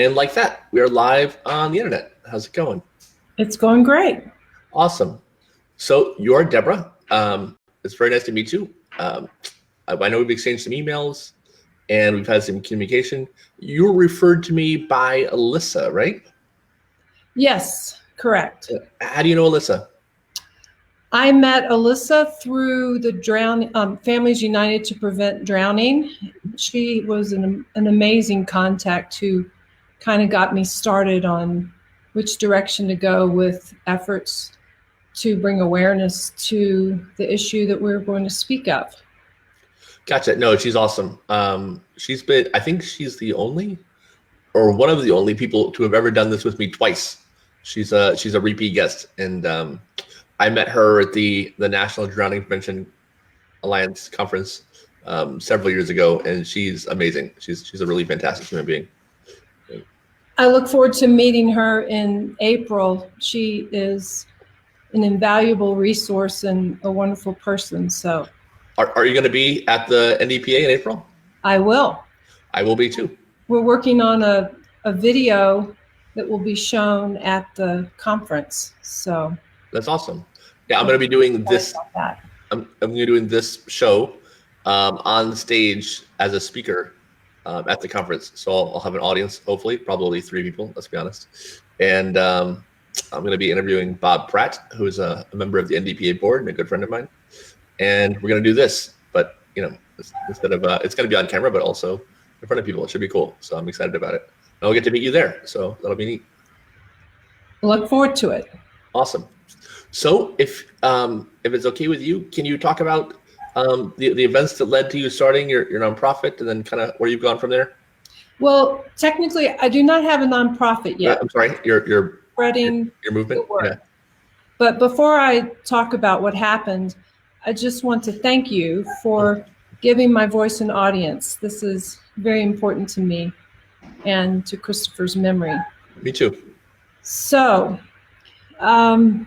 And like that, we are live on the internet. How's it going? It's going great. Awesome. So you're Deborah. It's very nice to meet you. I know we've exchanged some emails and we've had some communication. You were referred to me by Alyssa, right? Yes, correct. How do you know Alyssa? I met Alyssa through the Families United to Prevent Drowning. She was an amazing contact who kind of got me started on which direction to go with efforts to bring awareness to the issue that we're going to speak of. Gotcha. No, she's awesome. I think she's the only, or one of the only people to have ever done this with me twice. She's a repeat guest, and I met her at the National Drowning Prevention Alliance conference several years ago, and she's amazing. She's a really fantastic human being. I look forward to meeting her in April. She is an invaluable resource and a wonderful person. So, are you going to be at the NDPA in April? I will. I will be too. We're working on a video that will be shown at the conference. So that's awesome. Yeah, I'm going to be doing this. I'm going to be doing this show on stage as a speaker at the conference. So I'll have an audience, hopefully, probably 3 people, let's be honest. And I'm going to be interviewing Bob Pratt, who is a member of the NDPA board and a good friend of mine. And we're going to do this, but instead of it's going to be on camera, but also in front of people. It should be cool. So I'm excited about it. And I'll get to meet you there. So that'll be neat. Look forward to it. Awesome. So if it's okay with you, can you talk about the events that led to you starting your nonprofit and then kind of where you've gone from there? Well, technically, I do not have a nonprofit yet. I'm sorry, your spreading your movement. Yeah. But before I talk about what happened, I just want to thank you for giving my voice an audience. This is very important to me and to Christopher's memory. Me too. So, on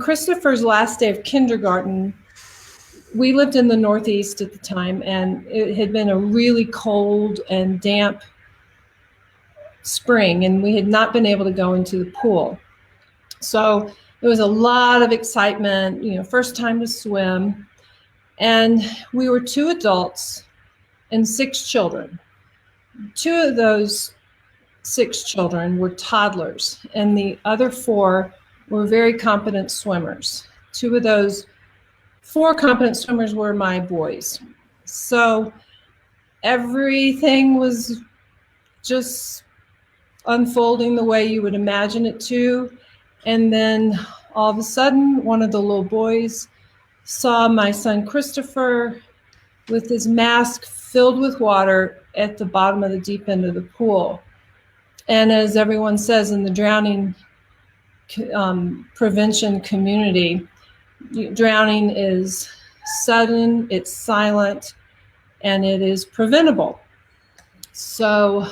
Christopher's last day of kindergarten, we lived in the Northeast at the time, and it had been a really cold and damp spring, and we had not been able to go into the pool. So there was a lot of excitement, first time to swim. And we were 2 adults and 6 children. 2 of those 6 children were toddlers, and the other 4 were very competent swimmers. 2 of those 4 competent swimmers were my boys. So everything was just unfolding the way you would imagine it to. And then all of a sudden, one of the little boys saw my son Christopher with his mask filled with water at the bottom of the deep end of the pool. And as everyone says in the drowning prevention community, drowning is sudden, it's silent, and it is preventable. So,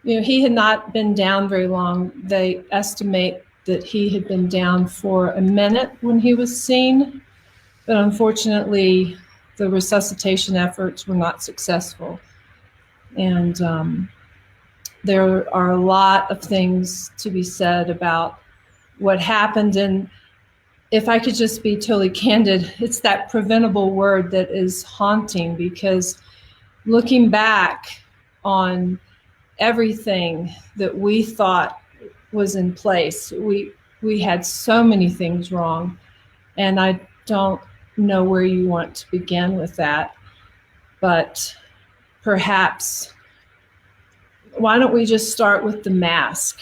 he had not been down very long. They estimate that he had been down for a minute when he was seen, but unfortunately, the resuscitation efforts were not successful. And there are a lot of things to be said about what happened. And if I could just be totally candid, it's that preventable word that is haunting, because looking back on everything that we thought was in place, we had so many things wrong, and I don't know where you want to begin with that. But perhaps, why don't we just start with the mask?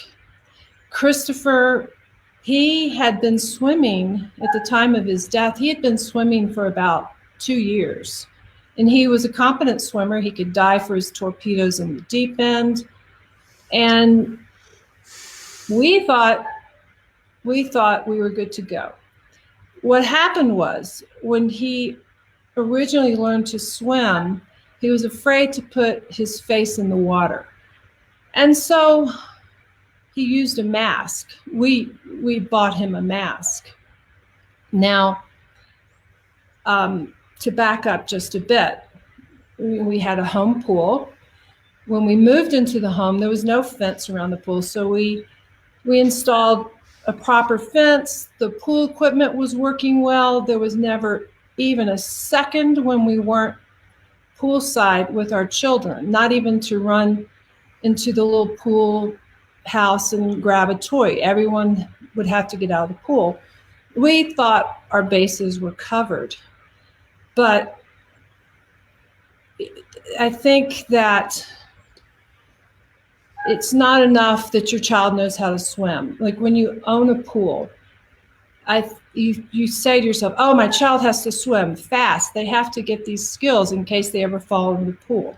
Christopher, he had been swimming at the time of his death. He had been swimming for about 2 years, and he was a competent swimmer. He could dive for his torpedoes in the deep end. And we thought we were good to go. What happened was, when he originally learned to swim, he was afraid to put his face in the water. And so he used a mask. We bought him a mask. Now, to back up just a bit, we had a home pool, when we moved into the home, there was no fence around the pool. So we installed a proper fence. The pool equipment was working well. There was never even a second when we weren't poolside with our children, not even to run into the little pool house and grab a toy. Everyone would have to get out of the pool. We thought our bases were covered. But I think that it's not enough that your child knows how to swim. Like when you own a pool, you say to yourself, oh, my child has to swim fast. They have to get these skills in case they ever fall in the pool.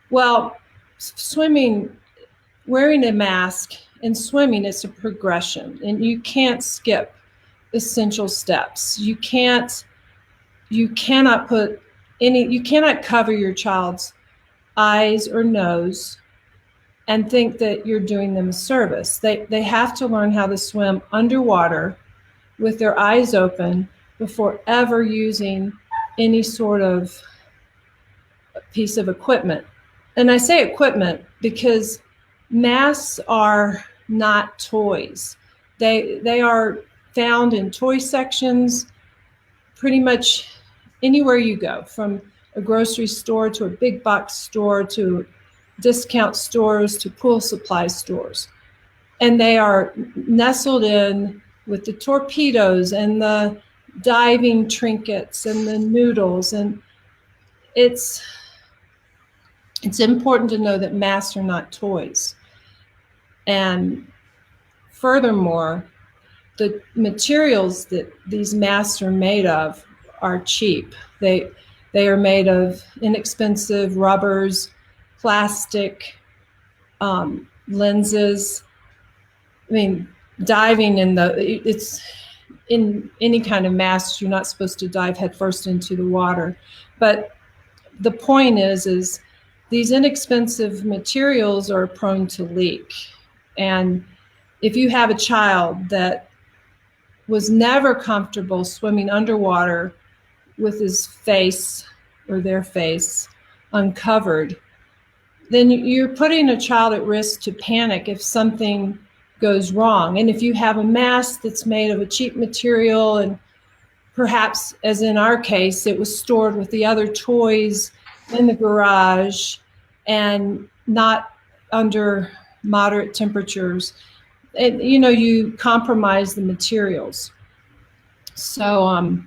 Well, swimming, wearing a mask and swimming is a progression, and you can't skip essential steps. You cannot cover your child's eyes or nose and think that you're doing them a service. They have to learn how to swim underwater with their eyes open before ever using any sort of piece of equipment. And I say equipment because masks are not toys. They are found in toy sections pretty much anywhere you go, from a grocery store to a big box store to discount stores to pool supply stores. And they are nestled in with the torpedoes and the diving trinkets and the noodles. And it's important to know that masks are not toys. And furthermore, the materials that these masks are made of are cheap. They are made of inexpensive rubbers, plastic, lenses. I mean, diving it's in any kind of mask, you're not supposed to dive headfirst into the water. But the point is these inexpensive materials are prone to leak. And if you have a child that was never comfortable swimming underwater with his face or their face uncovered, then you're putting a child at risk to panic if something goes wrong. And if you have a mask that's made of a cheap material, and perhaps, as in our case, it was stored with the other toys in the garage and not under moderate temperatures, you compromise the materials. So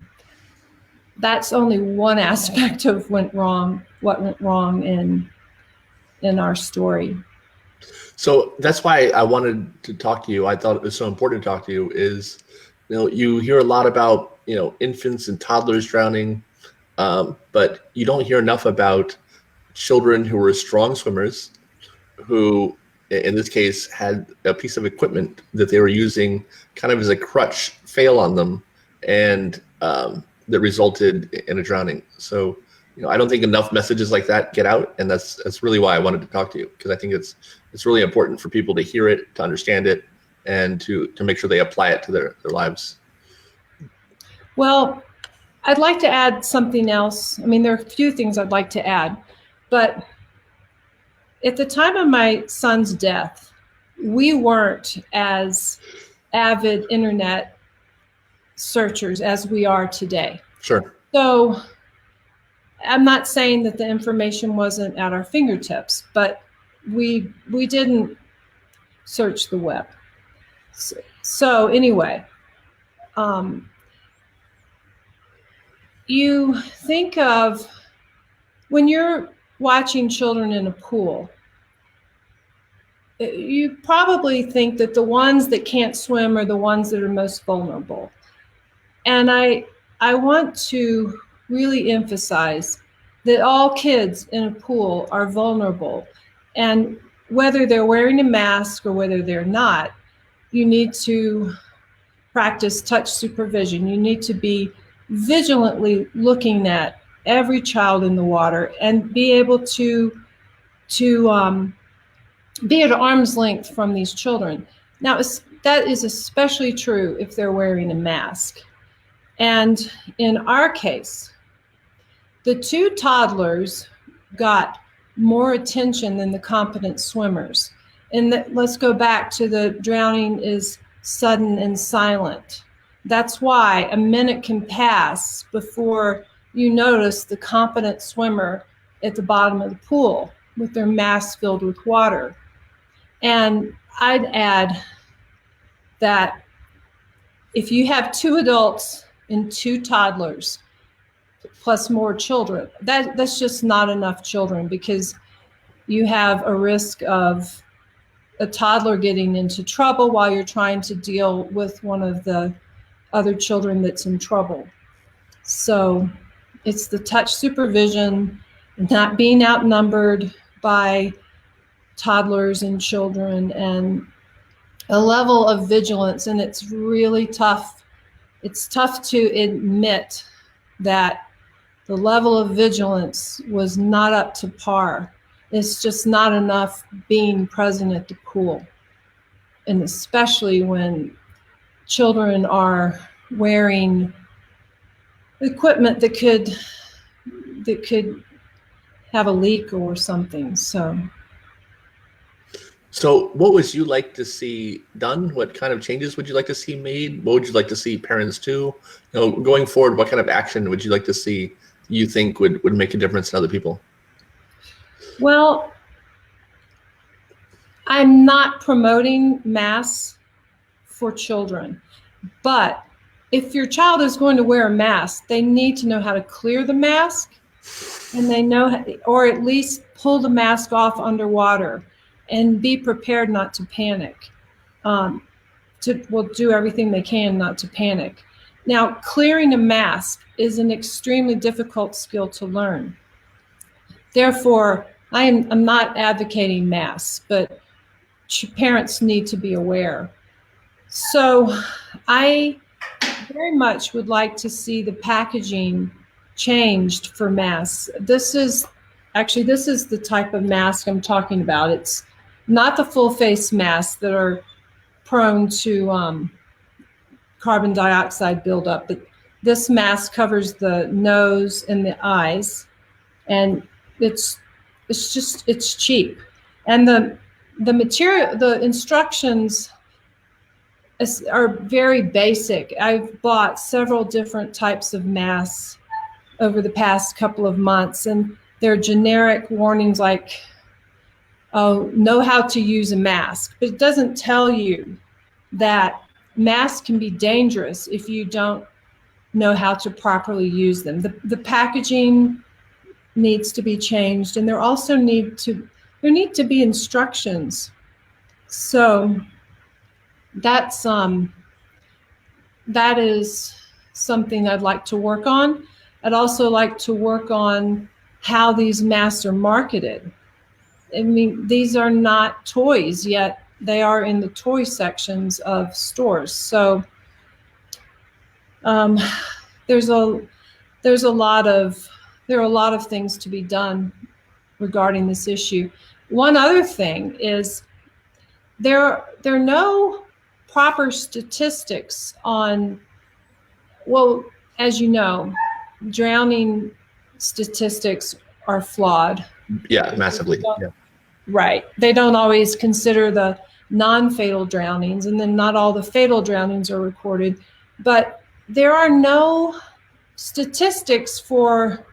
that's only one aspect of what went wrong in our story. So that's why I wanted to talk to you. I thought it was so important to talk to you is, you hear a lot about, infants and toddlers drowning, but you don't hear enough about children who were strong swimmers who, in this case, had a piece of equipment that they were using kind of as a crutch fail on them, and that resulted in a drowning. So, I don't think enough messages like that get out, and that's really why I wanted to talk to you, because I think it's really important for people to hear it, to understand it, and to make sure they apply it to their lives. Well, I'd like to add something else. I mean, there are a few things I'd like to add, but at the time of my son's death, we weren't as avid internet searchers as we are today. Sure. So I'm not saying that the information wasn't at our fingertips, but we didn't search the web. So anyway, you think of when you're watching children in a pool, you probably think that the ones that can't swim are the ones that are most vulnerable. And I want to really emphasize that all kids in a pool are vulnerable. And whether they're wearing a mask or whether they're not, you need to practice touch supervision. You need to be vigilantly looking at every child in the water and be able to be at arm's length from these children. Now, that is especially true if they're wearing a mask. And in our case, the two toddlers got more attention than the competent swimmers. And let's go back to the drowning is sudden and silent. That's why a minute can pass before you notice the competent swimmer at the bottom of the pool with their mask filled with water. And I'd add that if you have 2 adults and 2 toddlers, plus more children, that's just not enough children, because you have a risk of a toddler getting into trouble while you're trying to deal with one of the other children that's in trouble. So it's the touch supervision, not being outnumbered by toddlers and children, and a level of vigilance. And it's really tough. It's tough to admit that the level of vigilance was not up to par. It's just not enough being present at the pool. And especially when children are wearing equipment that could have a leak or something. So what would you like to see done? What kind of changes would you like to see made? What would you like to see parents do? Going forward, what kind of action would you like to see you think would make a difference to other people? Well, I'm not promoting masks for children, but if your child is going to wear a mask, they need to know how to clear the mask, and they know, or at least pull the mask off underwater, and be prepared not to panic. Will do everything they can not to panic. Now, clearing a mask is an extremely difficult skill to learn. Therefore, I'm not advocating masks, but parents need to be aware. So I very much would like to see the packaging changed for masks. This is the type of mask I'm talking about. It's not the full face masks that are prone to carbon dioxide buildup, but this mask covers the nose and the eyes, and it's cheap. And the material, the instructions are very basic. I've bought several different types of masks over the past couple of months, and they're generic warnings like, oh, know how to use a mask. But it doesn't tell you that masks can be dangerous if you don't know how to properly use them. The packaging needs to be changed, and there also need to be instructions. So that is something I'd like to work on. I'd also like to work on how these masks are marketed. I mean, these are not toys, yet they are in the toy sections of stores. So there are a lot of things to be done regarding this issue. One other thing is there are no proper statistics on, well, as you know, drowning statistics are flawed. Yeah, massively. Yeah. Right. They don't always consider the non-fatal drownings, and then not all the fatal drownings are recorded. But there are no statistics for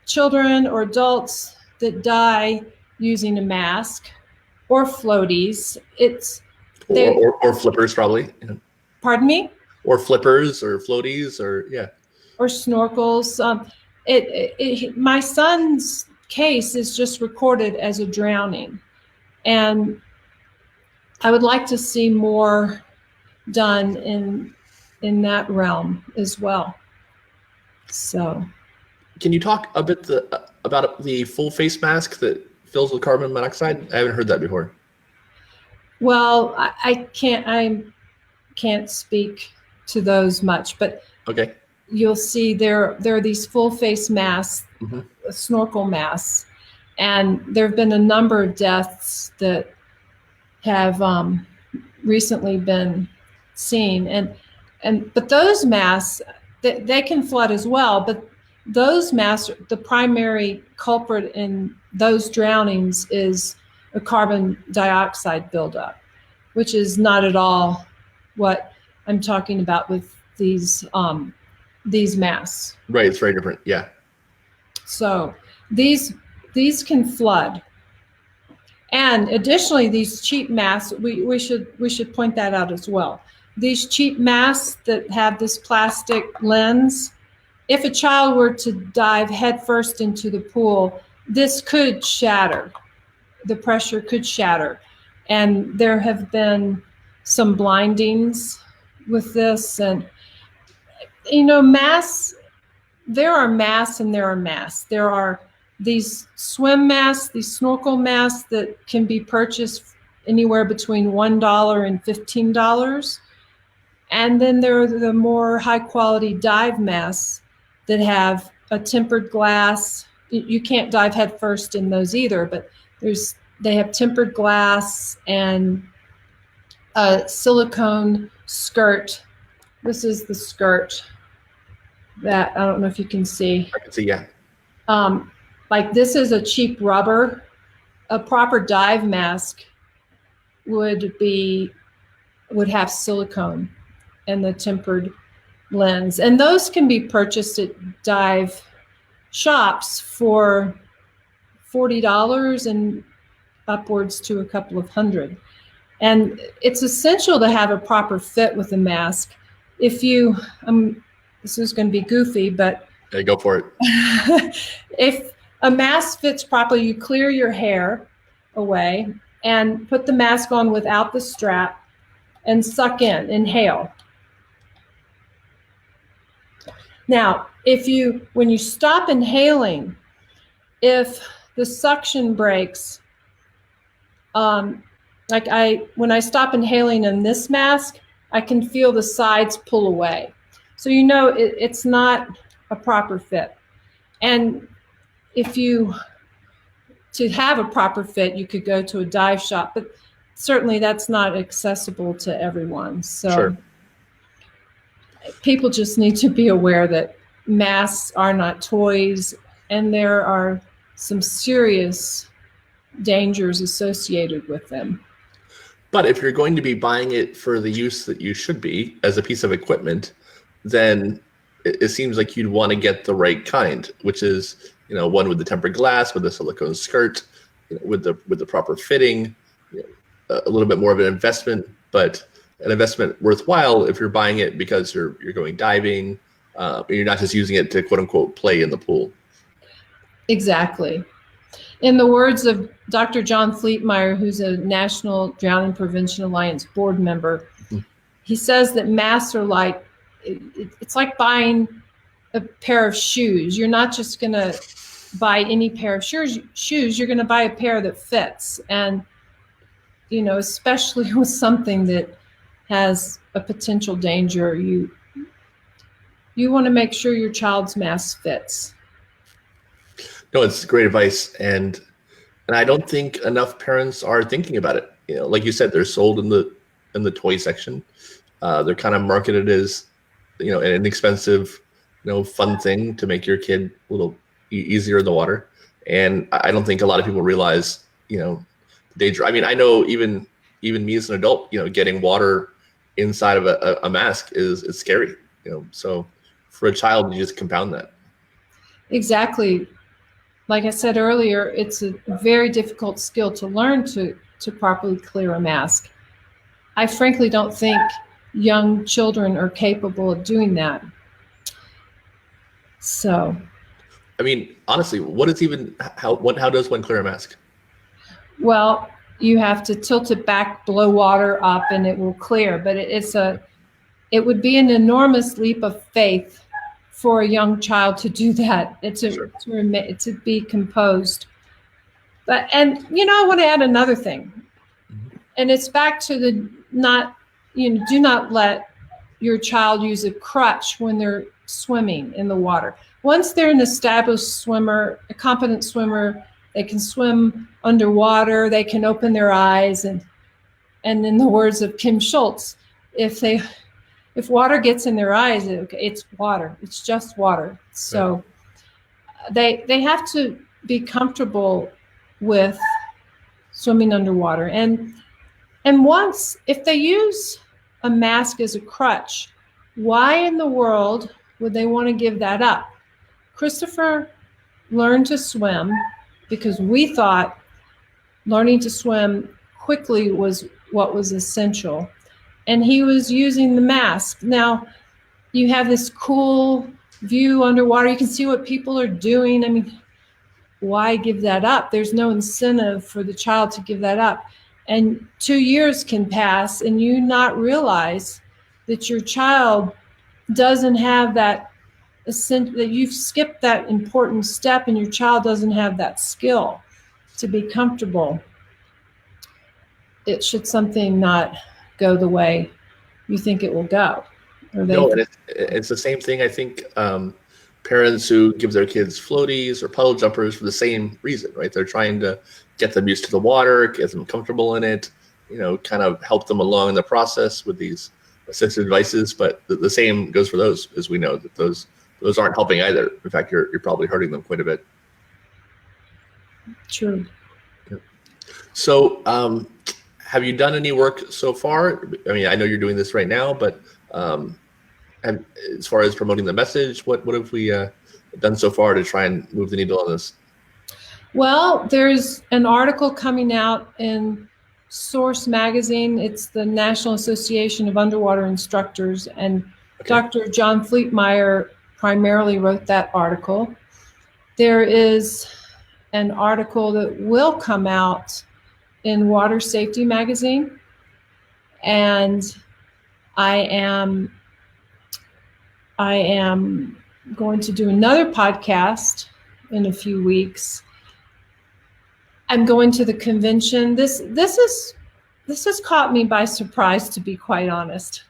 children or adults that die using a mask or floaties. Or flippers, probably. Yeah. Pardon me? Or flippers or floaties or, yeah. Or snorkels. My son's case is just recorded as a drowning. And I would like to see more done in that realm as well. So, can you talk a bit about the full face mask that fills with carbon monoxide? I haven't heard that before. Well, I can't speak to those much, but okay. You'll see there are these full face masks, mm-hmm. snorkel masks, and there have been a number of deaths that have recently been seen, but those masks they can flood as well, but those the primary culprit in those drownings is a carbon dioxide buildup, which is not at all what I'm talking about with these masks. Right, it's very different. Yeah. So these can flood. And additionally, these cheap masks, we should point that out as well. These cheap masks that have this plastic lens, if a child were to dive headfirst into the pool, this could shatter. The pressure could shatter. And there have been some blindings with this. And, masks, there are masks and there are masks. There are these swim masks, these snorkel masks that can be purchased anywhere between $1 and $15. And then there are the more high quality dive masks that have a tempered glass. You can't dive head first in those either, but they have tempered glass and a silicone skirt. This is the skirt that I don't know if you can see. I can see, yeah. Like this is a cheap rubber. A proper dive mask would have silicone and the tempered lens. And those can be purchased at dive shops for $40 and upwards to a couple of $100. And it's essential to have a proper fit with the mask. If you, this is going to be goofy, but yeah, go for it. If a mask fits properly, you clear your hair away and put the mask on without the strap and suck in, inhale. Now, when you stop inhaling, if the suction breaks, when I stop inhaling in this mask, I can feel the sides pull away. So it's not a proper fit. And to have a proper fit, you could go to a dive shop, but certainly that's not accessible to everyone. So sure. People just need to be aware that masks are not toys, and there are some serious dangers associated with them. But if you're going to be buying it for the use that you should be as a piece of equipment, then it seems like you'd want to get the right kind, which is, one with the tempered glass, with the silicone skirt, with the proper fitting, a little bit more of an investment, but an investment worthwhile if you're buying it because you're going diving, you're not just using it to quote unquote play in the pool. Exactly. In the words of Dr. John Fleetmeyer, who's a National Drowning Prevention Alliance board member, he says that masks are it's like buying a pair of shoes. You're not just going to buy any pair of shoes. You're going to buy a pair that fits. And, especially with something that has a potential danger, you want to make sure your child's mask fits. No, it's great advice. And I don't think enough parents are thinking about it. Like you said, they're sold in the toy section. They're kind of marketed as, an inexpensive, fun thing to make your kid a little easier in the water. And I don't think a lot of people realize, the danger. I mean, I know even me as an adult, getting water inside of a mask is scary, so for a child, you just compound that. Exactly. Like I said earlier, it's a very difficult skill to learn to properly clear a mask. I frankly don't think young children are capable of doing that. So, I mean, honestly, how does one clear a mask? Well, you have to tilt it back, blow water up, and it will clear. But it would be an enormous leap of faith for a young child to do that. To be composed. I want to add another thing, and it's back to do not let your child use a crutch when they're swimming in the water. Once they're an established swimmer, a competent swimmer, they can swim underwater, they can open their eyes, and in the words of Kim Schultz, if water gets in their eyes, it's water. It's just water. So they have to be comfortable with swimming underwater. And once, if they use a mask as a crutch, why in the world would they want to give that up? Christopher learned to swim because we thought learning to swim quickly was what was essential. And he was using the mask. Now, you have this cool view underwater. You can see what people are doing. I mean, why give that up? There's no incentive for the child to give that up. And 2 years can pass and you not realize that your child doesn't have that, that you've skipped that important step and your child doesn't have that skill to be comfortable. It should something not go the way you think it will go. No, and it's the same thing. I think parents who give their kids floaties or puddle jumpers for the same reason, right? They're trying to get them used to the water, get them comfortable in it, kind of help them along in the process with these assistive devices. But the same goes for those, as we know that those aren't helping either. In fact, you're probably hurting them quite a bit. True. Yeah. So, have you done any work so far? I mean, I know you're doing this right now, but and as far as promoting the message, what have we done so far to try and move the needle on this? Well, there's an article coming out in Source magazine. It's the National Association of Underwater Instructors, and okay. Dr. John Fleetmeyer primarily wrote that article. There is an article that will come out in Water Safety magazine, and I am going to do another podcast in a few weeks. I'm going to the convention. This has caught me by surprise, to be quite honest.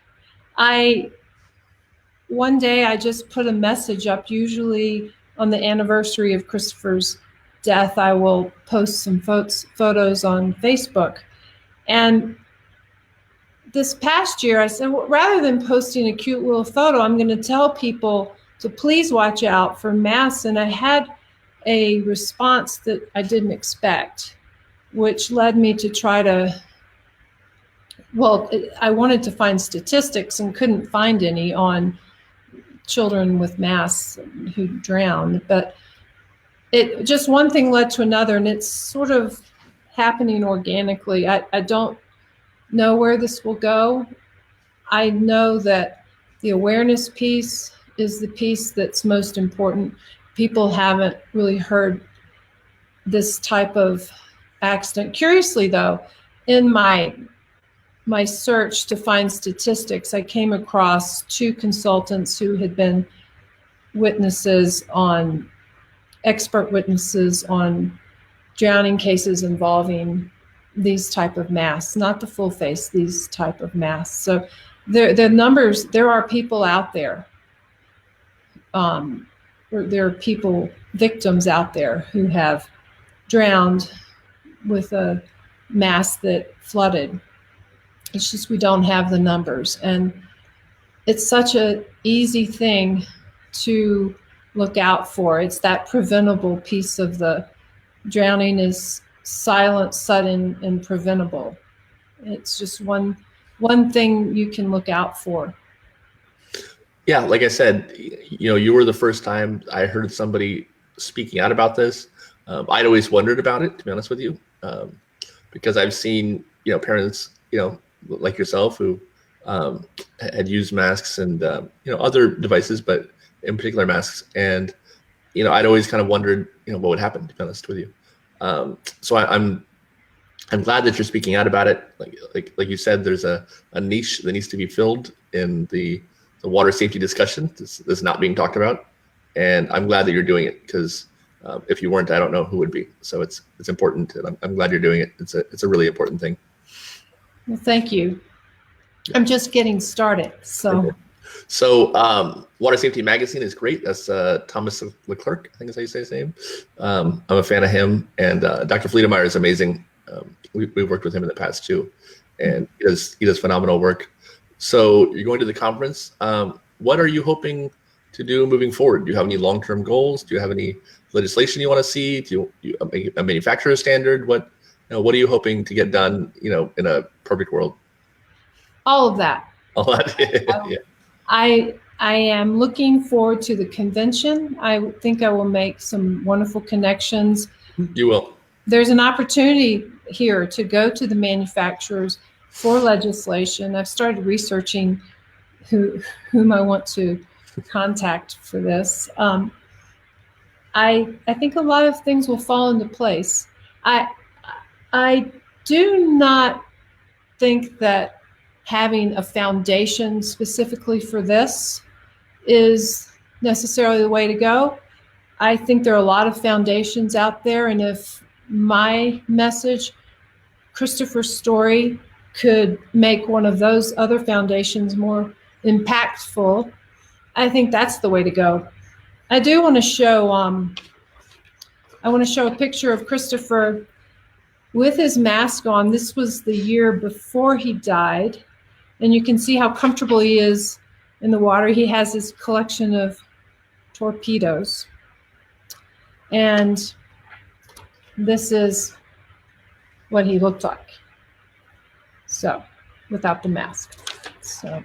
One day I just put a message up. Usually on the anniversary of Christopher's death, I will post some photos on Facebook. And this past year, I said, well, rather than posting a cute little photo, I'm going to tell people to please watch out for masks. And I had a response that I didn't expect, which led me to try to, I wanted to find statistics and couldn't find any on children with masks who drowned. But it just one thing led to another, and it's sort of happening organically. I don't know where this will go. I know that the awareness piece is the piece that's most important. People haven't really heard this type of accident. Curiously, though, in my search to find statistics, I came across 2 consultants who had been expert witnesses on drowning cases involving these type of masks, not the full face, these type of masks. So the numbers, there are people out there. There are victims out there who have drowned with a mask that flooded. It's just we don't have the numbers. And it's such an easy thing to look out for. It's that preventable piece of the drowning is silent, sudden, and preventable. It's just one thing you can look out for. Yeah, like I said, you were the first time I heard somebody speaking out about this. I'd always wondered about it, to be honest with you, because I've seen, parents, like yourself who had used masks and, other devices, but in particular masks. And, I'd always kind of wondered, what would happen, to be honest with you. So I'm glad that you're speaking out about it. Like you said, there's a niche that needs to be filled in the water safety discussion that's not being talked about. And I'm glad that you're doing it, because if you weren't, I don't know who would be. So it's important, and I'm glad you're doing it. It's a really important thing. Well, thank you. I'm just getting started. So Water Safety Magazine is great. That's Thomas Leclerc, I think is how you say his name. I'm a fan of him, and Dr. Fleetmeyer is amazing. We've worked with him in the past too, and he does phenomenal work. So you're going to the conference. What are you hoping to do moving forward? Do you have any long-term goals? Do you have any legislation you want to see? Do you a manufacturer standard? What are you hoping to get done? In a perfect world. All of that. All that. Yeah. I am looking forward to the convention. I think I will make some wonderful connections. You will. There's an opportunity here to go to the manufacturers for legislation. I've started researching whom I want to contact for this. I think a lot of things will fall into place. I do not think that having a foundation specifically for this is necessarily the way to go. I think there are a lot of foundations out there, and if my message, Christopher's story, could make one of those other foundations more impactful, I think that's the way to go. I do want to show a picture of Christopher with his mask on. This was the year before he died, and you can see how comfortable he is in the water. He has his collection of torpedoes, and this is what he looked like. So, without the mask. So,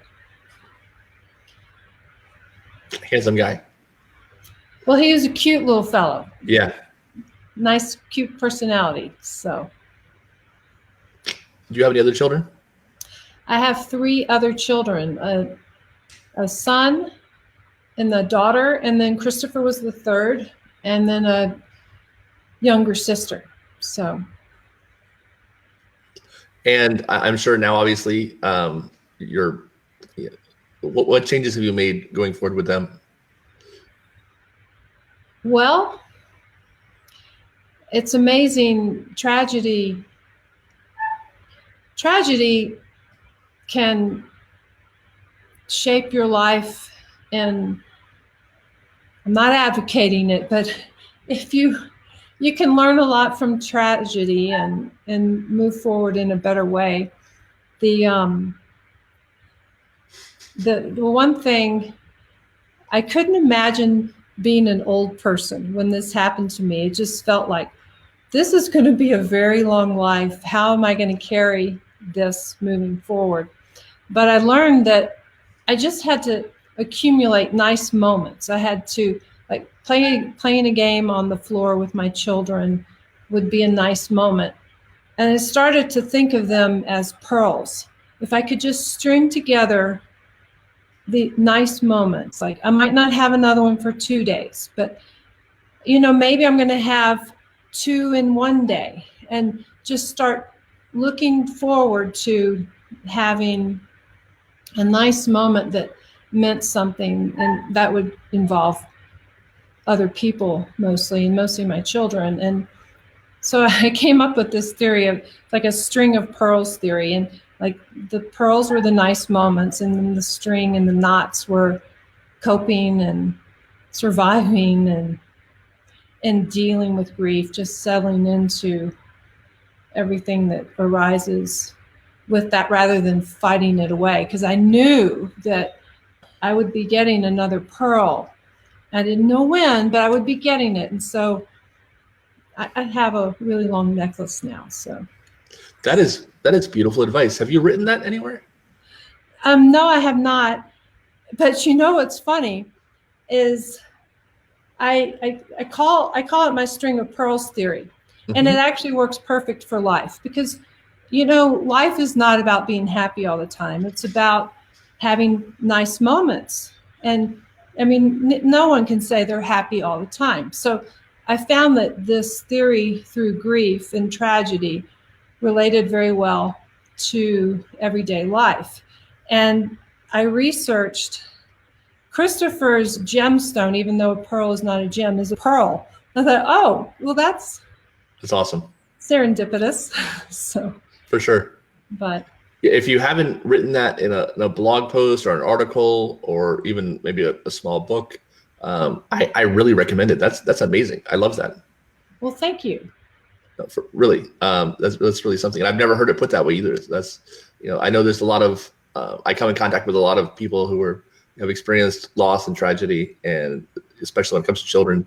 handsome guy. Well, he is a cute little fellow. Yeah. Nice, cute personality. So. Do you have any other children? I have 3 other children, a son and a daughter, and then Christopher was the 3rd, and then a younger sister. So. And I'm sure now, obviously, what changes have you made going forward with them? Well, it's amazing. Tragedy can shape your life, and I'm not advocating it, but if you can learn a lot from tragedy and move forward in a better way. The one thing, I couldn't imagine being an old person when this happened to me. It just felt like this is going to be a very long life. How am I going to carry this moving forward? But I learned that I just had to accumulate nice moments. I had to, like, playing a game on the floor with my children would be a nice moment. And I started to think of them as pearls. If I could just string together the nice moments, like I might not have another one for 2 days, but maybe I'm going to have 2 in one day, and just start looking forward to having a nice moment that meant something, and that would involve other people mostly my children. And so I came up with this theory of like a string of pearls theory, and like the pearls were the nice moments, and then the string and the knots were coping and surviving and dealing with grief, just settling into everything that arises with that rather than fighting it away. Because I knew that I would be getting another pearl. I didn't know when, but I would be getting it. And so I have a really long necklace now. So that is beautiful advice. Have you written that anywhere? No, I have not. But what's funny is I call it my string of pearls theory. Mm-hmm. And it actually works perfect for life, because life is not about being happy all the time. It's about having nice moments. And I mean, no one can say they're happy all the time. So I found that this theory through grief and tragedy related very well to everyday life. And I researched Christopher's gemstone, even though a pearl is not a gem, is a pearl. I thought, oh, well, that's awesome. Serendipitous. So for sure. But if you haven't written that in a blog post or an article or even maybe a small book, I really recommend it. That's amazing. I love that. Well, thank you. Really, that's really something. And I've never heard it put that way either. That's, I know there's a lot of, I come in contact with a lot of people who have experienced loss and tragedy, and especially when it comes to children.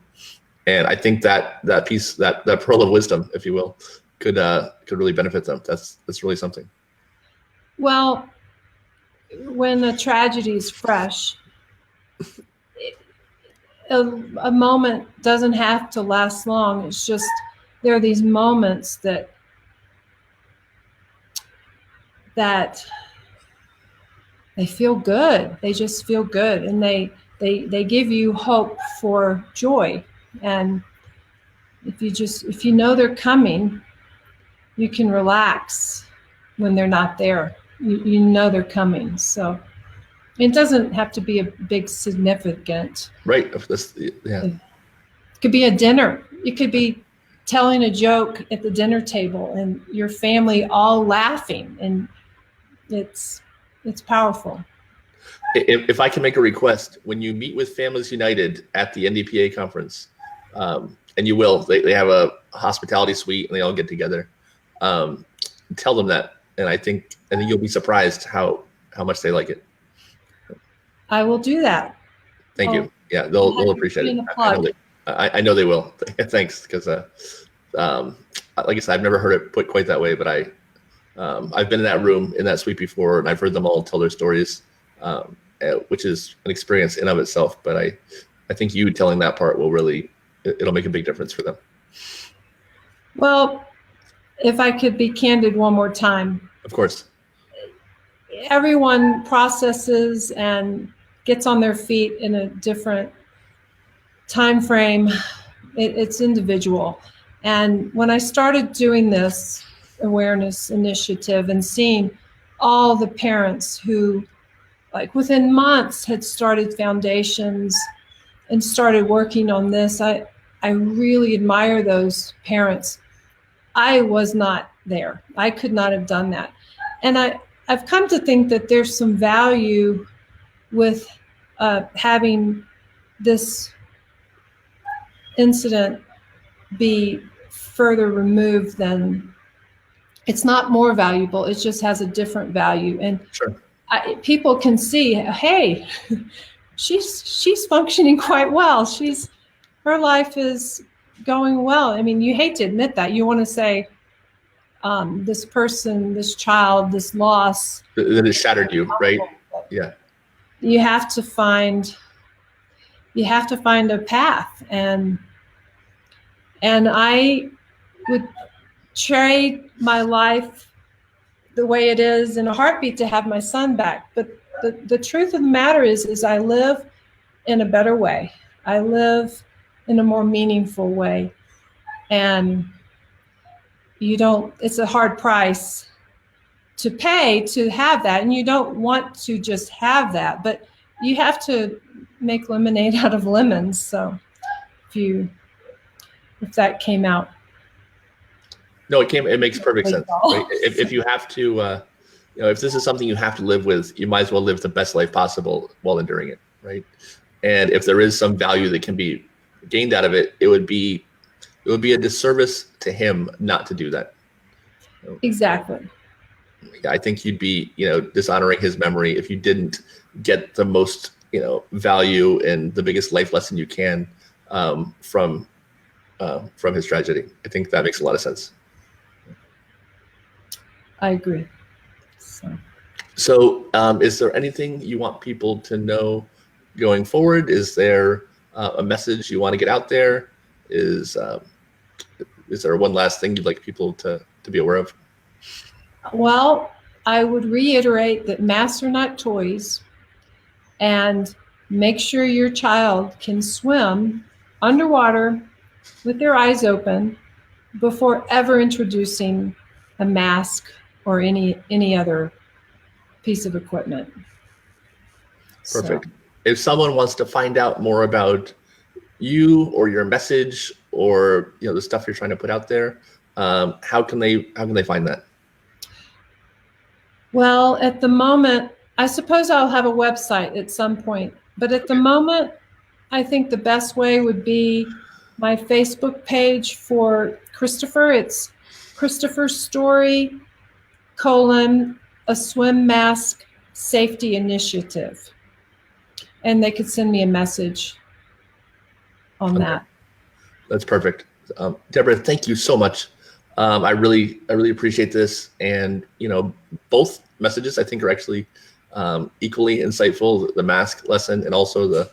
And I think that piece, that pearl of wisdom, if you will, could really benefit them. That's really something. Well, when a tragedy is fresh, a moment doesn't have to last long. It's just there are these moments that they feel good. They just feel good, and they give you hope for joy. And if you know they're coming, you can relax when they're not there. You know they're coming. So it doesn't have to be a big significant. Right. Yeah. It could be a dinner. It could be telling a joke at the dinner table and your family all laughing, and it's powerful. If I can make a request, when you meet with Families United at the NDPA conference, and you will, they have a hospitality suite and they all get together. Tell them that, and I think you'll be surprised how much they like it. I will do that. Thank you. Yeah, they'll appreciate it. I know they will. Thanks, because like I said, I've never heard it put quite that way, but I've been in that room, in that suite before, and I've heard them all tell their stories, which is an experience in of itself. But I think you telling that part will really, it'll make a big difference for them. Well, if I could be candid one more time. Of course. Everyone processes and gets on their feet in a different time frame. It's individual. And when I started doing this awareness initiative and seeing all the parents who, like, within months had started foundations and started working on this, I really admire those parents. I was not there. I could not have done that. And I've come to think that there's some value with having this incident be further removed than, it's not more valuable, it just has a different value. And sure. People can see, hey, she's functioning quite well. Her life is going well. I mean, you hate to admit that. You want to say, this person, this child, this loss. That has shattered you, right? Yeah. You have to find a path, and I would trade my life the way it is in a heartbeat to have my son back. But the truth of the matter is I live in a better way. I live in a more meaningful way. And it's a hard price to pay to have that. And you don't want to just have that, but you have to make lemonade out of lemons. So if that came out. No, it makes perfect sense. Right? If you have to, if this is something you have to live with, you might as well live the best life possible while enduring it, right? And if there is some value that can be gained out of it, it would be a disservice to him not to do that. Exactly. I think you'd be, dishonoring his memory if you didn't get the most, value and the biggest life lesson you can from his tragedy. I think that makes a lot of sense. I agree. So is there anything you want people to know going forward? Is there a message you want to get out there? Is there one last thing you'd like people to be aware of? Well, I would reiterate that masks are not toys, and make sure your child can swim underwater with their eyes open before ever introducing a mask or any other piece of equipment. Perfect. So, if someone wants to find out more about you or your message or the stuff you're trying to put out there, how can they find that? Well, at the moment, I suppose I'll have a website at some point, but at the moment, I think the best way would be my Facebook page for Christopher. It's Christopher's Story, a swim mask safety initiative. And they could send me a message on that. That's perfect. Deborah, thank you so much. I really appreciate this. And, both messages I think are actually equally insightful, the mask lesson and also the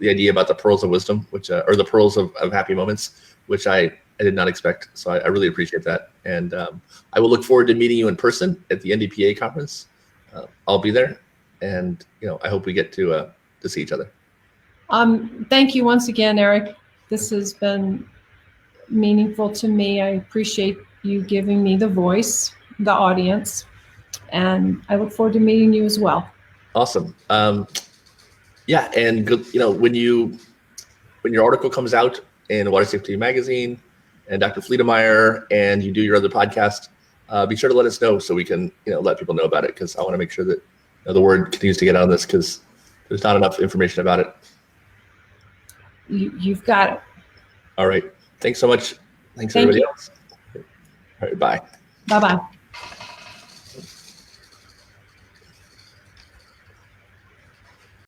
idea about the pearls of wisdom, which or the pearls of happy moments, which I did not expect. So I really appreciate that. And I will look forward to meeting you in person at the NDPA conference. I'll be there. And, I hope we get to see each other. Thank you once again, Eric. This has been meaningful to me. I appreciate you giving me the voice, the audience, and I look forward to meeting you as well. Awesome. Yeah, and good. When your article comes out in Water Safety Magazine and Dr. Fleetemeyer, and you do your other podcast, be sure to let us know so we can let people know about it, because I want to make sure that the word continues to get out on this, because there's not enough information about it. You've got it. All right. Thanks so much. Thanks everybody else. All right. Bye. Bye-bye.